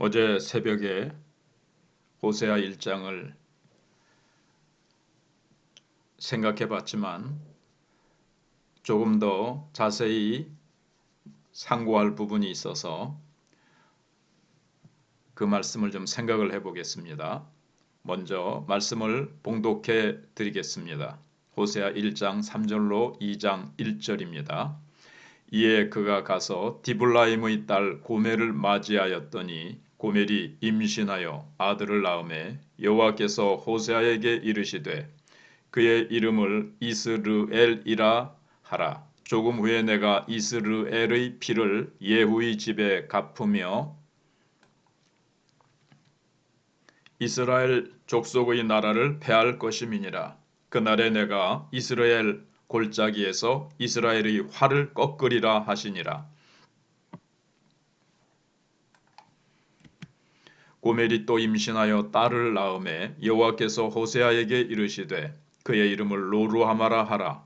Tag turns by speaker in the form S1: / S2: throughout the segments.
S1: 어제 새벽에 호세아 1장을 생각해 봤지만 조금 더 자세히 상고할 부분이 있어서 그 말씀을 좀 생각을 해 보겠습니다. 먼저 말씀을 봉독해 드리겠습니다. 호세아 1장 3절로 2장 1절입니다. 이에 그가 가서 디블라임의 딸 고멜을 맞이하였더니 고멜이 임신하여 아들을 낳음에 여호와께서 호세아에게 이르시되 그의 이름을 이스르엘이라 하라. 조금 후에 내가 이스르엘의 피를 예후의 집에 갚으며 이스라엘 족속의 나라를 패할 것임이니라. 그날에 내가 이스라엘 골짜기에서 이스라엘의 활을 꺾으리라 하시니라. 고멜이 또 임신하여 딸을 낳음에 여호와께서 호세아에게 이르시되 그의 이름을 로루하마라 하라.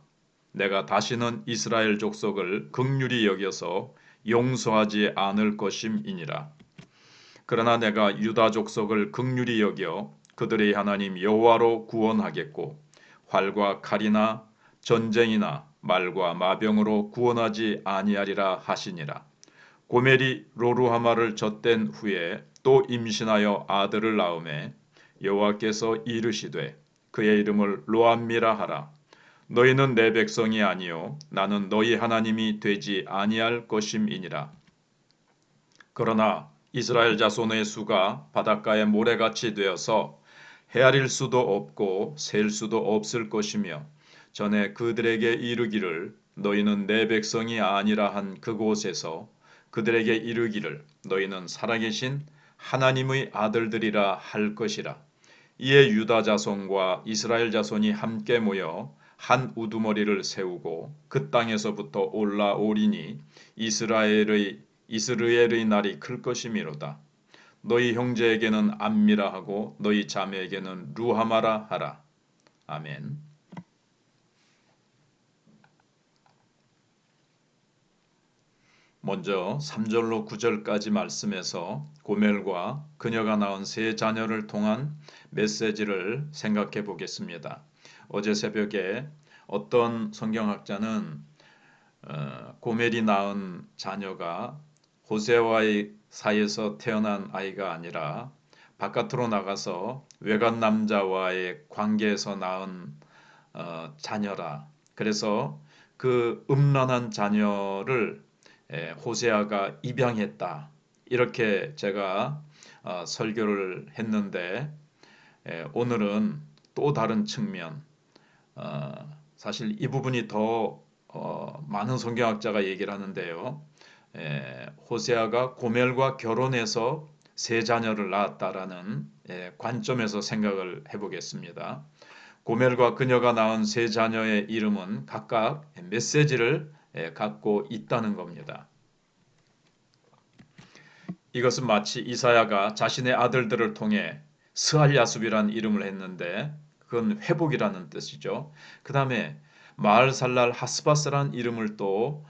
S1: 내가 다시는 이스라엘 족속을 긍휼히 여겨서 용서하지 않을 것임이니라. 그러나 내가 유다 족속을 긍휼히 여겨 그들의 하나님 여호와로 구원하겠고 활과 칼이나 전쟁이나 말과 마병으로 구원하지 아니하리라 하시니라. 고멜이 로루하마를 젖댄 후에 또 임신하여 아들을 낳음에 여호와께서 이르시되 그의 이름을 로암미라 하라. 너희는 내 백성이 아니요 나는 너희 하나님이 되지 아니할 것임이니라. 그러나 이스라엘 자손의 수가 바닷가의 모래같이 되어서 헤아릴 수도 없고 셀 수도 없을 것이며 전에 그들에게 이르기를 너희는 내 백성이 아니라 한 그곳에서 그들에게 이르기를 너희는 살아계신 하나님의 아들들이라 할 것이라. 이에 유다 자손과 이스라엘 자손이 함께 모여 한 우두머리를 세우고 그 땅에서부터 올라오리니 이스라엘의 날이 클 것이미로다. 너희 형제에게는 암미라 하고 너희 자매에게는 루하마라 하라. 아멘. 먼저 3절로 9절까지 말씀에서 고멜과 그녀가 낳은 세 자녀를 통한 메시지를 생각해 보겠습니다. 어제 새벽에 어떤 성경학자는 고멜이 낳은 자녀가 호세와의 사이에서 태어난 아이가 아니라 바깥으로 나가서 외간 남자와의 관계에서 낳은 자녀라. 그래서 그 음란한 자녀를 호세아가 입양했다. 이렇게 제가 설교를 했는데 오늘은 또 다른 측면, 사실 이 부분이 더 많은 성경학자가 얘기를 하는데요. 호세아가 고멜과 결혼해서 세 자녀를 낳았다라는 관점에서 생각을 해보겠습니다. 고멜과 그녀가 낳은 세 자녀의 이름은 각각 메시지를 갖고 있다는 겁니다. 이것은 마치 이사야가 자신의 아들들을 통해 스알야숲이라는 이름을 했는데 그건 회복이라는 뜻이죠. 그 다음에 마을살랄 하스바스라는 이름을 또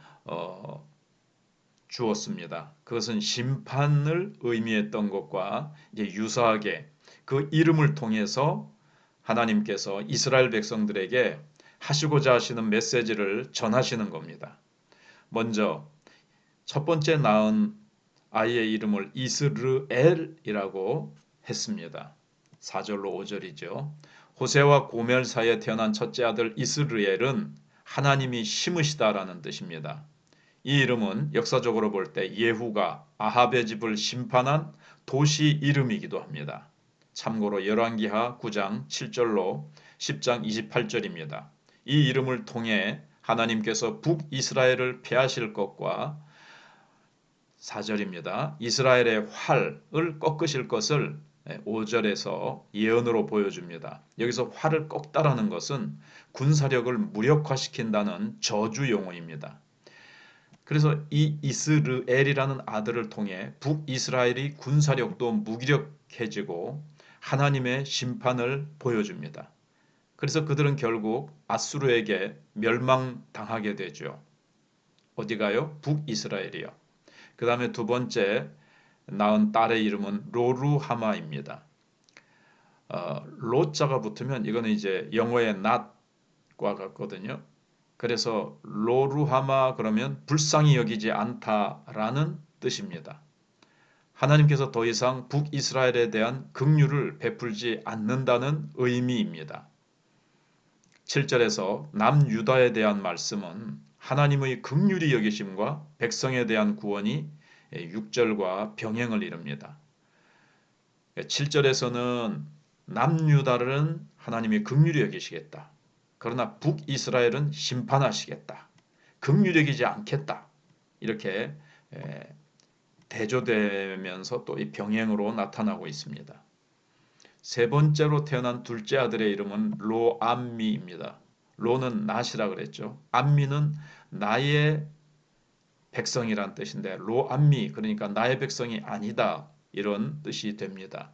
S1: 주었습니다. 그것은 심판을 의미했던 것과 유사하게 그 이름을 통해서 하나님께서 이스라엘 백성들에게 하시고자 하시는 메시지를 전하시는 겁니다. 먼저 첫 번째 낳은 아이의 이름을 이스르엘이라고 했습니다. 4절로 5절이죠. 호세와 고멜 사이에 태어난 첫째 아들 이스르엘은 하나님이 심으시다라는 뜻입니다. 이 이름은 역사적으로 볼 때 예후가 아합의 집을 심판한 도시 이름이기도 합니다. 참고로 열왕기하 9장 7절로 10장 28절입니다. 이 이름을 통해 하나님께서 북이스라엘을 패하실 것과 4절입니다. 이스라엘의 활을 꺾으실 것을 5절에서 예언으로 보여줍니다. 여기서 활을 꺾다라는 것은 군사력을 무력화시킨다는 저주 용어입니다. 그래서 이 이스르엘이라는 아들을 통해 북이스라엘이 군사력도 무기력해지고 하나님의 심판을 보여줍니다. 그래서 그들은 결국 아수르에게 멸망당하게 되죠. 어디가요? 북이스라엘이요. 그 다음에 두 번째 낳은 딸의 이름은 로루하마입니다. 로자가 붙으면 이거는 이제 영어의 not과 같거든요. 그래서 로루하마 그러면 불쌍히 여기지 않다라는 뜻입니다. 하나님께서 더 이상 북이스라엘에 대한 긍휼을 베풀지 않는다는 의미입니다. 7절에서 남유다에 대한 말씀은 하나님의 긍휼히 여기심과 백성에 대한 구원이 6절과 병행을 이룹니다. 7절에서는 남유다를 하나님이 긍휼히 여기시겠다. 그러나 북이스라엘은 심판하시겠다. 긍휼히 여기지 않겠다. 이렇게 대조되면서 또 이 병행으로 나타나고 있습니다. 세 번째로 태어난 둘째 아들의 이름은 로암미입니다. 로는 낫이라 그랬죠. 암미는 나의 백성이란 뜻인데 로암미 그러니까 나의 백성이 아니다 이런 뜻이 됩니다.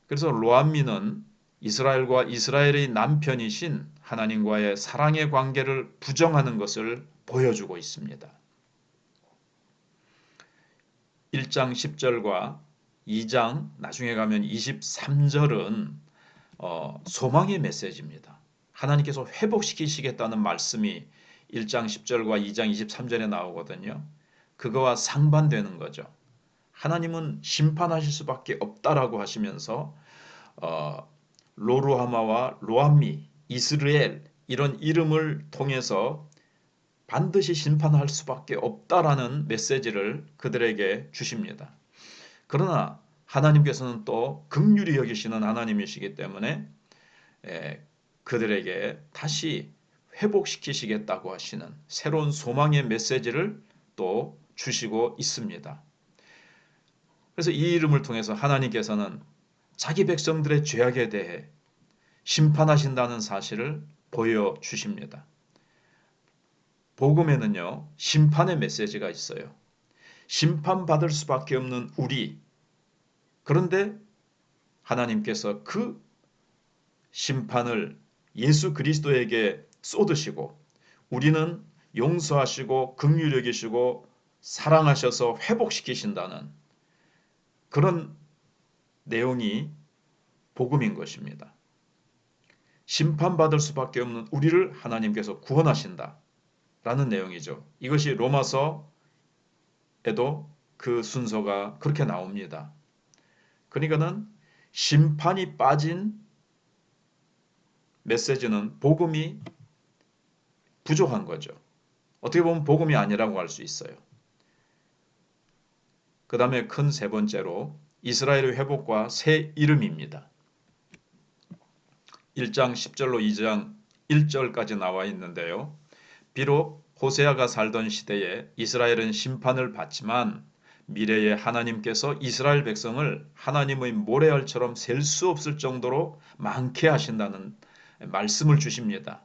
S1: 그래서 로암미는 이스라엘과 이스라엘의 남편이신 하나님과의 사랑의 관계를 부정하는 것을 보여주고 있습니다. 1장 10절과 2장 나중에 가면 23절은 소망의 메시지입니다. 하나님께서 회복시키시겠다는 말씀이 1장 10절과 2장 23절에 나오거든요. 그거와 상반되는 거죠. 하나님은 심판하실 수밖에 없다라고 하시면서 로루하마와 로암미, 이스라엘 이런 이름을 통해서 반드시 심판할 수밖에 없다라는 메시지를 그들에게 주십니다. 그러나 하나님께서는 또 긍휼히 여기시는 하나님이시기 때문에 그들에게 다시 회복시키시겠다고 하시는 새로운 소망의 메시지를 또 주시고 있습니다. 그래서 이 이름을 통해서 하나님께서는 자기 백성들의 죄악에 대해 심판하신다는 사실을 보여주십니다. 복음에는요, 심판의 메시지가 있어요. 심판받을 수밖에 없는 우리. 그런데 하나님께서 그 심판을 예수 그리스도에게 쏟으시고 우리는 용서하시고 긍휼히 여기시고 사랑하셔서 회복시키신다는 그런 내용이 복음인 것입니다. 심판받을 수밖에 없는 우리를 하나님께서 구원하신다. 라는 내용이죠. 이것이 로마서에도 그 순서가 그렇게 나옵니다. 그러니까는 심판이 빠진 메시지는 복음이 부족한 거죠. 어떻게 보면 복음이 아니라고 할 수 있어요. 그 다음에 큰 세 번째로 이스라엘의 회복과 새 이름입니다. 1장 10절로 2장 1절까지 나와 있는데요. 비록 호세아가 살던 시대에 이스라엘은 심판을 받지만 미래에 하나님께서 이스라엘 백성을 하나님의 모래알처럼 셀 수 없을 정도로 많게 하신다는 말씀을 주십니다.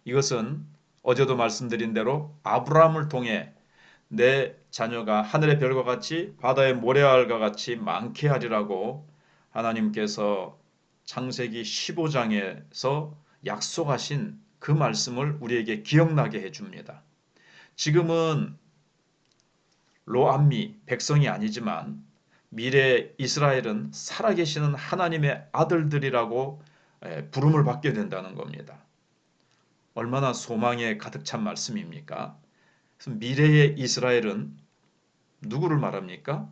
S1: 이것은 어제도 말씀드린 대로 아브라함을 통해 내 자녀가 하늘의 별과 같이 바다의 모래알과 같이 많게 하리라고 하나님께서 창세기 15장에서 약속하신 그 말씀을 우리에게 기억나게 해줍니다. 지금은 로암미 백성이 아니지만 미래 이스라엘은 살아계시는 하나님의 아들들이라고 부름을 받게 된다는 겁니다. 얼마나 소망에 가득 찬 말씀입니까? 미래의 이스라엘은 누구를 말합니까?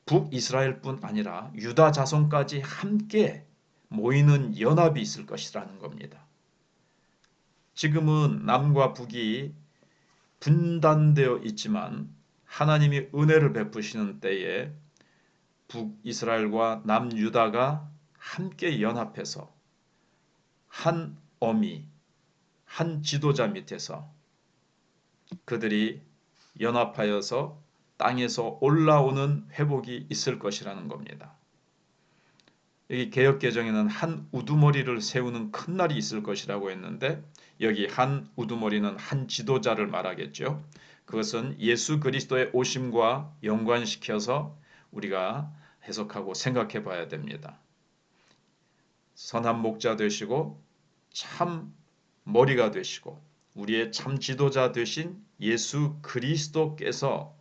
S1: 북이스라엘뿐 아니라 유다 자손까지 함께 모이는 연합이 있을 것이라는 겁니다. 지금은 남과 북이 분단되어 있지만 하나님이 은혜를 베푸시는 때에 북이스라엘과 남유다가 함께 연합해서 한 어미, 한 지도자 밑에서 그들이 연합하여서 땅에서 올라오는 회복이 있을 것이라는 겁니다. 여기 개역개정에는 한 우두머리를 세우는 큰 날이 있을 것이라고 했는데 여기 한 우두머리는 한 지도자를 말하겠죠. 그것은 예수 그리스도의 오심과 연관시켜서 우리가 해석하고 생각해 봐야 됩니다. 선한 목자 되시고 참 머리가 되시고 우리의 참 지도자 되신 예수 그리스도께서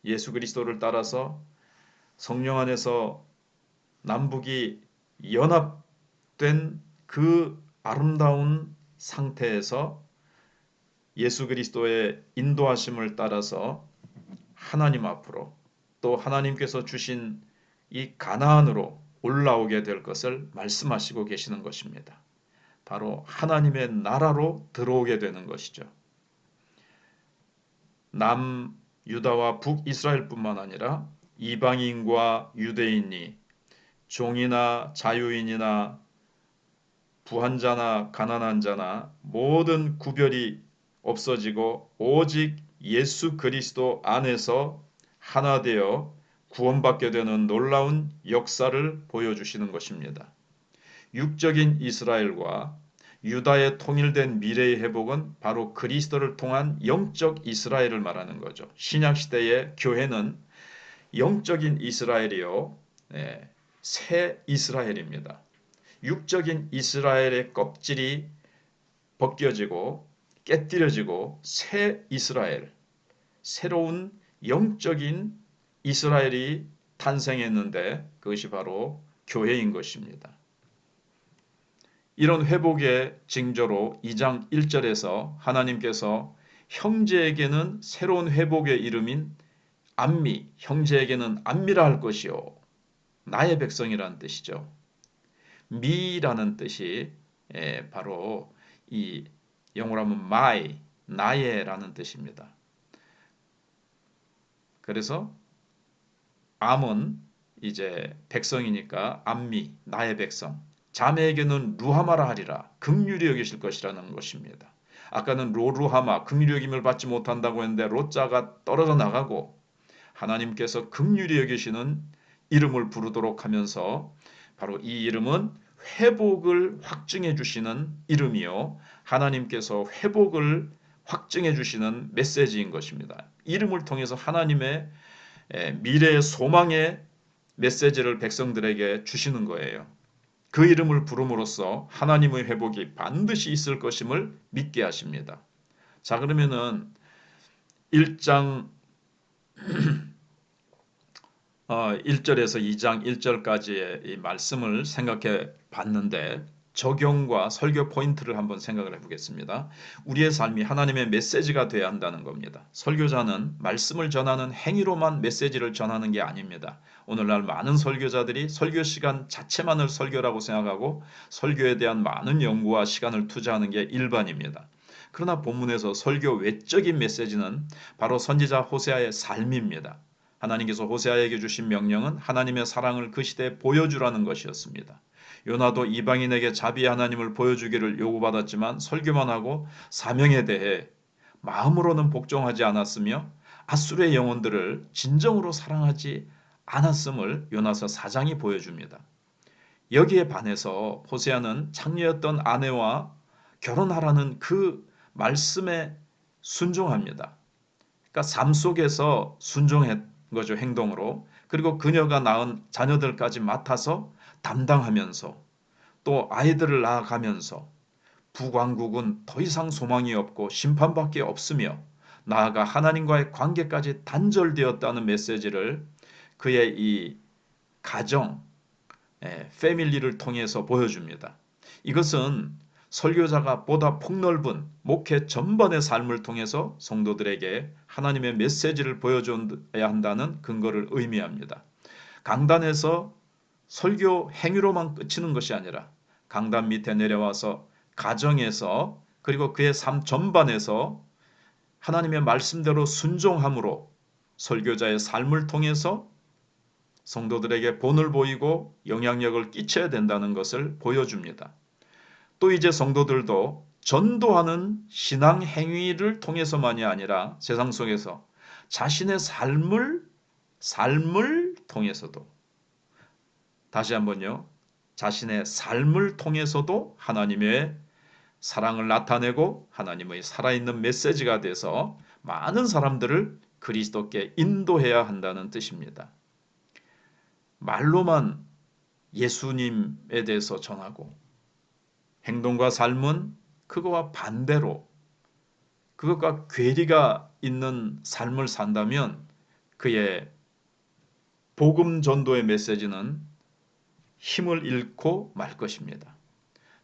S1: 예수 그리스도를 따라서 성령 안에서 남북이 연합된 그 아름다운 상태에서 예수 그리스도의 인도하심을 따라서 하나님 앞으로 또 하나님께서 주신 이 가나안으로 올라오게 될 것을 말씀하시고 계시는 것입니다. 바로 하나님의 나라로 들어오게 되는 것이죠. 남유다와 북이스라엘뿐만 아니라 이방인과 유대인이 종이나 자유인이나 부한자나 가난한 자나 모든 구별이 없어지고 오직 예수 그리스도 안에서 하나 되어 구원받게 되는 놀라운 역사를 보여주시는 것입니다. 육적인 이스라엘과 유다의 통일된 미래의 회복은 바로 그리스도를 통한 영적 이스라엘을 말하는 거죠. 신약시대의 교회는 영적인 이스라엘이요, 새 이스라엘입니다. 육적인 이스라엘의 껍질이 벗겨지고 깨뜨려지고 새 이스라엘, 새로운 영적인 이스라엘이 탄생했는데 그것이 바로 교회인 것입니다. 이런 회복의 징조로 2장 1절에서 하나님께서 형제에게는 새로운 회복의 이름인 암미, 형제에게는 암미라 할 것이요. 나의 백성이라는 뜻이죠. 미라는 뜻이 바로 이 영어로 하면 my, 나의라는 뜻입니다. 그래서 암은 이제 백성이니까 암미, 나의 백성. 자매에게는 루하마라 하리라, 긍휼히 여기실 것이라는 것입니다. 아까는 로루하마, 긍휼히 여김을 받지 못한다고 했는데 로자가 떨어져 나가고 하나님께서 긍휼히 여기시는 이름을 부르도록 하면서 바로 이 이름은 회복을 확증해 주시는 이름이요, 하나님께서 회복을 확증해 주시는 메시지인 것입니다. 이름을 통해서 하나님의 미래의 소망의 메시지를 백성들에게 주시는 거예요. 그 이름을 부름으로써 하나님의 회복이 반드시 있을 것임을 믿게 하십니다. 자, 그러면은 1장 1절에서 2장 1절까지의 이 말씀을 생각해 봤는데 적용과 설교 포인트를 한번 생각을 해보겠습니다. 우리의 삶이 하나님의 메시지가 되어야 한다는 겁니다. 설교자는 말씀을 전하는 행위로만 메시지를 전하는 게 아닙니다. 오늘날 많은 설교자들이 설교 시간 자체만을 설교라고 생각하고 설교에 대한 많은 연구와 시간을 투자하는 게 일반입니다. 그러나 본문에서 설교 외적인 메시지는 바로 선지자 호세아의 삶입니다. 하나님께서 호세아에게 주신 명령은 하나님의 사랑을 그 시대에 보여주라는 것이었습니다. 요나도 이방인에게 자비의 하나님을 보여주기를 요구받았지만 설교만 하고 사명에 대해 마음으로는 복종하지 않았으며 아수르의 영혼들을 진정으로 사랑하지 않았음을 요나서 4장이 보여줍니다. 여기에 반해서 호세아는 창녀였던 아내와 결혼하라는 그 말씀에 순종합니다. 그러니까 삶 속에서 순종했 거죠, 행동으로. 그리고 그녀가 낳은 자녀들까지 맡아서 담당하면서 또 아이들을 낳아가면서 북왕국은 더 이상 소망이 없고 심판밖에 없으며 나아가 하나님과의 관계까지 단절되었다는 메시지를 그의 이 가정, 패밀리를 통해서 보여줍니다. 이것은 설교자가 보다 폭넓은 목회 전반의 삶을 통해서 성도들에게 하나님의 메시지를 보여줘야 한다는 근거를 의미합니다. 강단에서 설교 행위로만 그치는 것이 아니라 강단 밑에 내려와서 가정에서 그리고 그의 삶 전반에서 하나님의 말씀대로 순종함으로 설교자의 삶을 통해서 성도들에게 본을 보이고 영향력을 끼쳐야 된다는 것을 보여줍니다. 또 이제 성도들도 전도하는 신앙 행위를 통해서만이 아니라 세상 속에서 자신의 삶을 통해서도, 다시 한번요, 자신의 삶을 통해서도 하나님의 사랑을 나타내고 하나님의 살아있는 메시지가 돼서 많은 사람들을 그리스도께 인도해야 한다는 뜻입니다. 말로만 예수님에 대해서 전하고 행동과 삶은 그거와 반대로 그것과 괴리가 있는 삶을 산다면 그의 복음 전도의 메시지는 힘을 잃고 말 것입니다.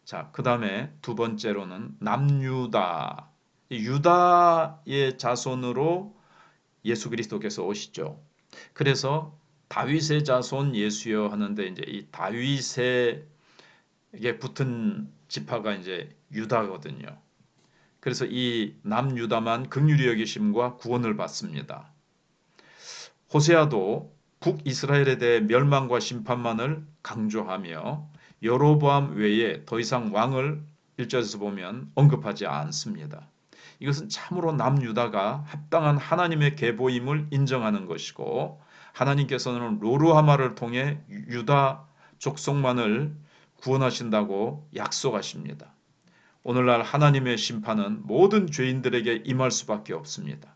S1: 자, 그 다음에 두 번째로는 남유다. 유다의 자손으로 예수 그리스도께서 오시죠. 그래서 다윗의 자손 예수여 하는데 이제 이 다윗에게 붙은 지파가 이제 유다거든요. 그래서 이 남유다만 긍휼히 여기심과 구원을 받습니다. 호세아도 북이스라엘에 대해 멸망과 심판만을 강조하며 여로보암 외에 더 이상 왕을 1절에서 보면 언급하지 않습니다. 이것은 참으로 남유다가 합당한 하나님의 계보임을 인정하는 것이고 하나님께서는 로르하마를 통해 유다 족속만을 구원하신다고 약속하십니다. 오늘날 하나님의 심판은 모든 죄인들에게 임할 수밖에 없습니다.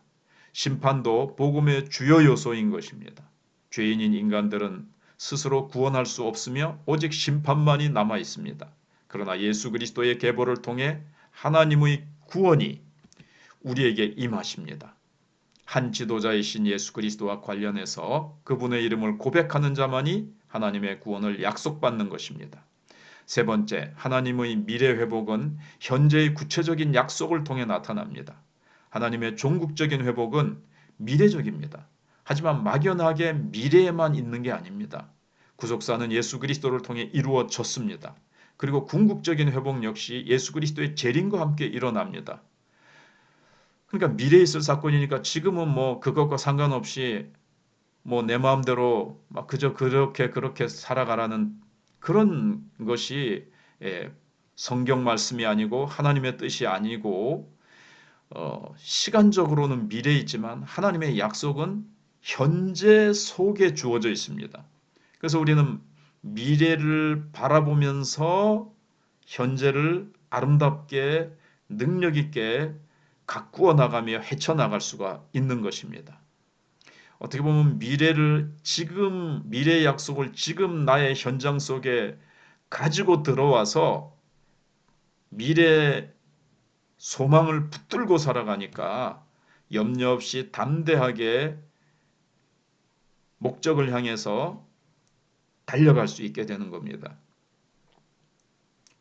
S1: 심판도 복음의 주요 요소인 것입니다. 죄인인 인간들은 스스로 구원할 수 없으며 오직 심판만이 남아 있습니다. 그러나 예수 그리스도의 계보를 통해 하나님의 구원이 우리에게 임하십니다. 한 지도자이신 예수 그리스도와 관련해서 그분의 이름을 고백하는 자만이 하나님의 구원을 약속받는 것입니다. 세 번째, 하나님의 미래 회복은 현재의 구체적인 약속을 통해 나타납니다. 하나님의 종국적인 회복은 미래적입니다. 하지만 막연하게 미래에만 있는 게 아닙니다. 구속사는 예수 그리스도를 통해 이루어졌습니다. 그리고 궁극적인 회복 역시 예수 그리스도의 재림과 함께 일어납니다. 그러니까 미래에 있을 사건이니까 지금은 뭐 그것과 상관없이 뭐 내 마음대로 막 그저 그렇게 살아가라는 그런 것이 성경 말씀이 아니고 하나님의 뜻이 아니고 시간적으로는 미래에 있지만 하나님의 약속은 현재 속에 주어져 있습니다. 그래서 우리는 미래를 바라보면서 현재를 아름답게 능력 있게 가꾸어 나가며 헤쳐나갈 수가 있는 것입니다. 어떻게 보면 미래의 약속을 지금 나의 현장 속에 가지고 들어와서 미래의 소망을 붙들고 살아가니까 염려 없이 담대하게 목적을 향해서 달려갈 수 있게 되는 겁니다.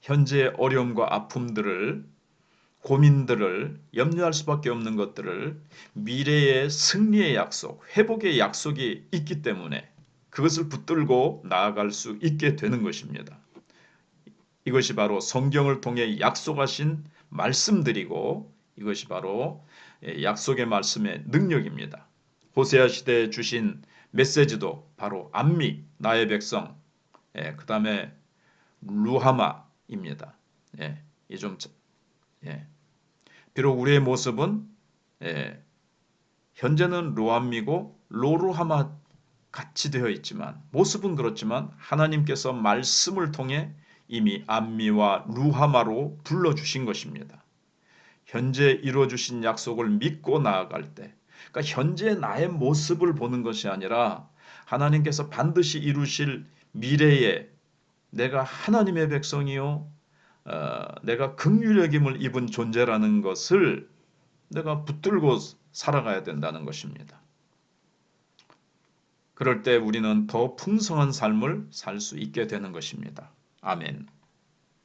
S1: 현재의 어려움과 아픔들을 고민들을 염려할 수밖에 없는 것들을 미래의 승리의 약속, 회복의 약속이 있기 때문에 그것을 붙들고 나아갈 수 있게 되는 것입니다. 이것이 바로 성경을 통해 약속하신 말씀들이고 이것이 바로 약속의 말씀의 능력입니다. 호세아 시대에 주신 메시지도 바로 암미, 나의 백성, 그 다음에 루하마입니다. 비록 우리의 모습은 현재는 로암미고 로루하마 같이 되어 있지만 모습은 그렇지만 하나님께서 말씀을 통해 이미 암미와 루하마로 불러주신 것입니다. 현재 이루어주신 약속을 믿고 나아갈 때 그러니까 현재 나의 모습을 보는 것이 아니라 하나님께서 반드시 이루실 미래에 내가 하나님의 백성이요 내가 긍휼 여김을 입은 존재라는 것을 내가 붙들고 살아가야 된다는 것입니다. 그럴 때 우리는 더 풍성한 삶을 살 수 있게 되는 것입니다. 아멘.